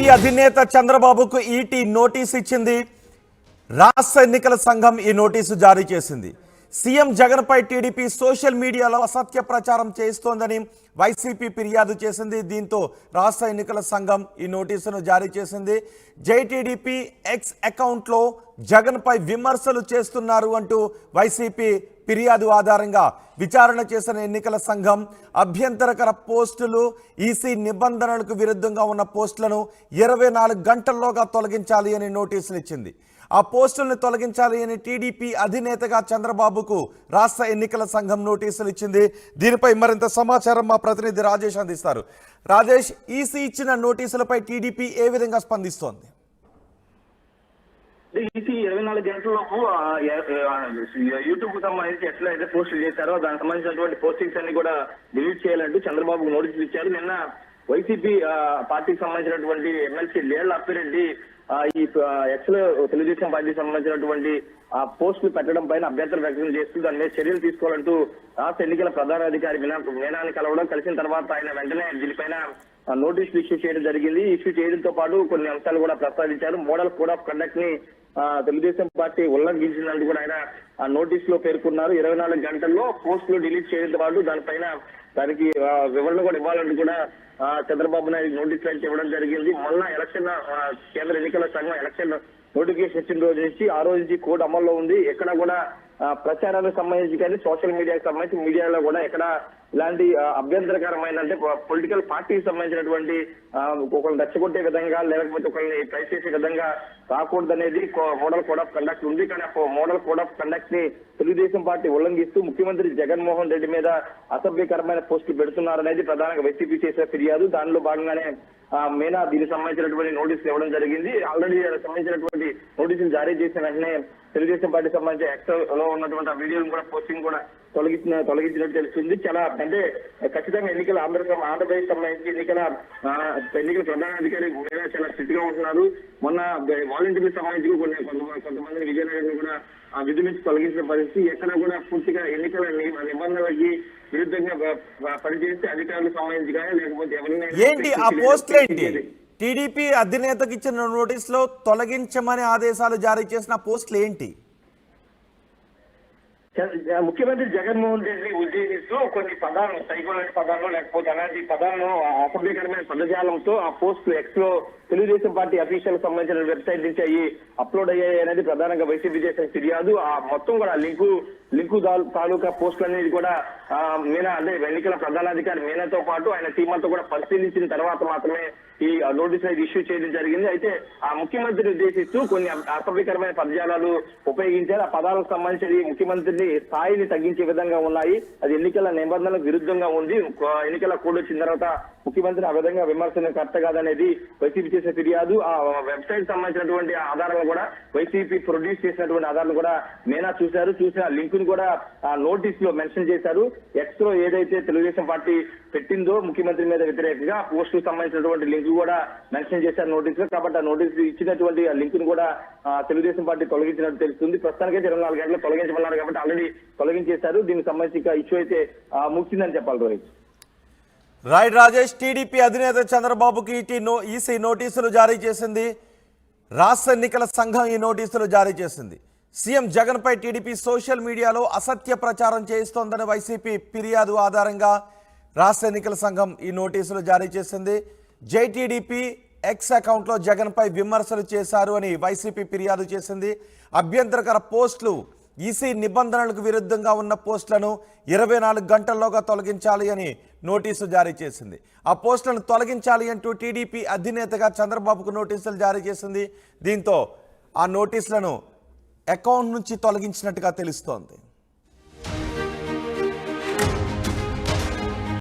TDP అధినేత చంద్రబాబుకు ఈటీ notice ఇచ్చింది. రాష్ట్ర ఎన్నికల సంఘం ఈ నోటీసు జారీ చేసింది. సీఎం జగన్ పై టీడీపీ సోషల్ మీడియాలో అసత్య ప్రచారం చేస్తోందని వైసీపీ ఫిర్యాదు చేసింది. దీంతో రాష్ట్ర ఎన్నికల సంఘం ఈ నోటీసును జారీ చేసింది. జైటీడీపీ ఎక్స్ అకౌంట్లో జగన్ పై విమర్శలు చేస్తున్నారు అంటూ వైసీపీ ఫిర్యాదు ఆధారంగా విచారణ చేసిన ఎన్నికల సంఘం అభ్యంతరకర పోస్టులు, ఈసీ నిబంధనలకు విరుద్ధంగా ఉన్న పోస్టులను 24 గంటల్లోగా తొలగించాలి అని నోటీసులు ఇచ్చింది. ఆ పోస్టులను తొలగించాలి అని టీడీపీ అధినేతగా చంద్రబాబుకు రాష్ట్ర ఎన్నికల సంఘం నోటీసులు ఇచ్చింది. దీనిపై మరింత సమాచారం మా ప్రతినిధి రాజేష్ అందిస్తారు. రాజేష్, ఈసీ ఇచ్చిన నోటీసులపై టీడీపీ ఏ విధంగా స్పందిస్తోంది? ఈసీ 24 గంటలలోపు యూట్యూబ్ కు సంబంధించి ఎట్లయితే పోస్టులు చేశారో దానికి సంబంధించినటువంటి పోస్టింగ్స్ అన్ని కూడా డిలీట్ చేయాలంటూ చంద్రబాబుకు నోటీసులు ఇచ్చారు. నిన్న వైసీపీ పార్టీకి సంబంధించినటువంటి ఎమ్మెల్సీ లేళ్ల అప్పిరెడ్డి ఈ ఎక్స్ లో తెలుగుదేశం పార్టీకి సంబంధించినటువంటి ఆ పోస్టులు పెట్టడం పైన అభ్యంతరం వ్యక్తం చేస్తూ దాని మీద చర్యలు తీసుకోవాలంటూ రాష్ట్ర ఎన్నికల ప్రధానాధికారి మీనాని కలవడం, కలిసిన తర్వాత ఆయన వెంటనే దీనిపైన నోటీసులు ఇష్యూ చేయడం జరిగింది. ఇష్యూ చేయడంతో పాటు కొన్ని అంశాలు కూడా ప్రస్తావించారు. మోడల్ కోడ్ ఆఫ్ కండక్ట్ ని తెలుగుదేశం పార్టీ ఉల్లంఘించినందుకు కూడా ఆయన ఆ నోటీస్ లో పేర్కొన్నారు. 24 గంటల్లో పోస్టులు డిలీట్ చేయడంతో పాటు దానిపైన దానికి వివరణ కూడా ఇవ్వాలంటూ కూడా చంద్రబాబు నాయుడు నోటీసులు అయితే ఇవ్వడం జరిగింది. మొన్న ఎలక్షన్ కేంద్ర ఎన్నికల సంఘం ఎలక్షన్ నోటిఫికేషన్ ఇచ్చిన రోజు నుంచి ఆ రోజు నుంచి కోడ్ అమల్లో ఉంది. ఎక్కడ కూడా ప్రచారానికి సంబంధించి కానీ సోషల్ మీడియాకి సంబంధించి మీడియాలో కూడా ఎక్కడ ఇలాంటి అభ్యంతరకరమైన అంటే పొలిటికల్ పార్టీకి సంబంధించినటువంటి ఒకరిని రెచ్చగొట్టే విధంగా లేకపోతే ఒకరిని ట్రై చేసే విధంగా రాకూడదనేది మోడల్ కోడ్ ఆఫ్ కండక్ట్ ఉంది. కానీ ఆ మోడల్ కోడ్ ఆఫ్ కండక్ట్ ని తెలుగుదేశం పార్టీ ఉల్లంఘిస్తూ ముఖ్యమంత్రి జగన్మోహన్ రెడ్డి మీద అసభ్యకరమైన పోస్టులు పెడుతున్నారనేది ప్రధానంగా వైసీపీ చేసే ఫిర్యాదు. దానిలో భాగంగానే మీనా దీనికి సంబంధించినటువంటి నోటీసులు ఇవ్వడం జరిగింది. ఆల్రెడీ సంబంధించినటువంటి నోటీసులు జారీ చేసిన వెంటనే తెలుగుదేశం పార్టీ సంబంధించి ఎక్స్ లో ఉన్నటువంటి ఆ వీడియోను కూడా పోస్టింగ్ కూడా తొలగించినట్టు తెలుస్తుంది. చాలా అంటే ఖచ్చితంగా ఎన్నికల ఆంధ్రప్రదేశ్ సంబంధించి ఎన్నికల ప్రధానాధికారి మీనా చాలా స్థితిగా ఉంటున్నారు. మొన్న వాలంటీర్లకు సంబంధించి కొంతమంది విజయనగరంలో కూడా ఆ విధి నుంచి తొలగించిన పరిస్థితి. ఎక్కడ కూడా పూర్తిగా ఎన్నికల నిబంధనలకి విరుద్ధంగా పనిచేస్తే అధికారులకు సంబంధించి కానీ లేకపోతే ఎవరైనా టీడీపీ అధినేతకి ఇచ్చిన నోటీసులో తొలగించమని ఆదేశాలు జారీ చేసిన పోస్టులు ఏంటి? ముఖ్యమంత్రి జగన్మోహన్ రెడ్డిని ఉద్దేశిస్తూ కొన్ని పదాలను సైకోలజీ పదాలు లేకపోతే అలాంటి పదాలను అసభ్యకరమైన పదజాలంతో ఆ పోస్టులు ఎక్స్ లో తెలుగుదేశం పార్టీ అఫీషియల్ సంబంధించిన వెబ్సైట్ నుంచి అవి అప్లోడ్ అయ్యాయి అనేది ప్రధానంగా వైసీపీ చేసిన ఫిర్యాదు. ఆ మొత్తం కూడా లింకు తాలూకా పోస్టులు అనేది కూడా మీనా అంటే ఎన్నికల ప్రధానాధికారి మీనాతో పాటు ఆయన టీం అంతా కూడా పరిశీలించిన తర్వాత మాత్రమే ఈ నోటీస్ అనేది ఇష్యూ చేయడం జరిగింది. అయితే ఆ ముఖ్యమంత్రిని ఉద్దేశిస్తూ కొన్ని అసభ్యకరమైన పదజాలాలు ఉపయోగించారు. ఆ పదాలకు సంబంధించి ముఖ్యమంత్రిని స్థాయిని తగ్గించే విధంగా ఉన్నాయి. అది ఎన్నికల నిబంధనలకు విరుద్ధంగా ఉంది. ఎన్నికల కోడ్ వచ్చిన తర్వాత ముఖ్యమంత్రి ఆ విధంగా విమర్శన కరెక్ట్ కాదనేది వైసీపీ చేసే ఫిర్యాదు. ఆ వెబ్సైట్ సంబంధించినటువంటి ఆధారాలు కూడా వైసీపీ ప్రొడ్యూస్ చేసినటువంటి ఆధారాలు కూడా మీనా చూసిన లింక్ ను కూడా ఆ నోటీస్ లో మెన్షన్ చేశారు. ఎక్స్ లో ఏదైతే తెలుగుదేశం పార్టీ పెట్టిందో ముఖ్యమంత్రి మీద వ్యతిరేకంగా పోస్టుకు సంబంధించినటువంటి లింక్ కూడా మెన్షన్ చేశారు నోటీస్ లో. కాబట్టి ఆ నోటీస్ ఇచ్చినటువంటి ఆ లింక్ ను కూడా తెలుగుదేశం పార్టీ తొలగించినట్టు తెలుస్తుంది. ప్రస్తుతానికైతే 24 గంటలు తొలగించమన్నారు కాబట్టి ఆల్రెడీ తొలగించేశారు. దీనికి సంబంధించి ఇష్యూ అయితే ముగిసిందని చెప్పాలి రోహిత్. రైట్ రాజేష్, టీడీపీ అధినేత చంద్రబాబుకి ఈసీ నోటీసులు జారీ చేసింది. రాష్ట్ర ఎన్నికల సంఘం ఈ నోటీసులు జారీ చేసింది. సీఎం జగన్ పై టీడీపీ సోషల్ మీడియాలో అసత్య ప్రచారం చేస్తోందని వైసీపీ ఫిర్యాదు ఆధారంగా రాష్ట్ర ఎన్నికల సంఘం ఈ నోటీసులు జారీ చేసింది. జైటీడీపీ ఎక్స్ అకౌంట్లో జగన్ పై విమర్శలు చేశారు అని వైసీపీ ఫిర్యాదు చేసింది. అభ్యంతరకర పోస్టులు, ఈసీ నిబంధనలకు విరుద్ధంగా ఉన్న పోస్టులను 24 గంటల్లోగా తొలగించాలి అని నోటీసు జారీ చేసింది. ఆ పోస్టులను తొలగించాలి అంటూ టీడీపీ అధినేతగా చంద్రబాబుకు నోటీసులు జారీ చేసింది. దీంతో ఆ నోటీసులను అకౌంట్ నుంచి తొలగించినట్టుగా తెలుస్తోంది.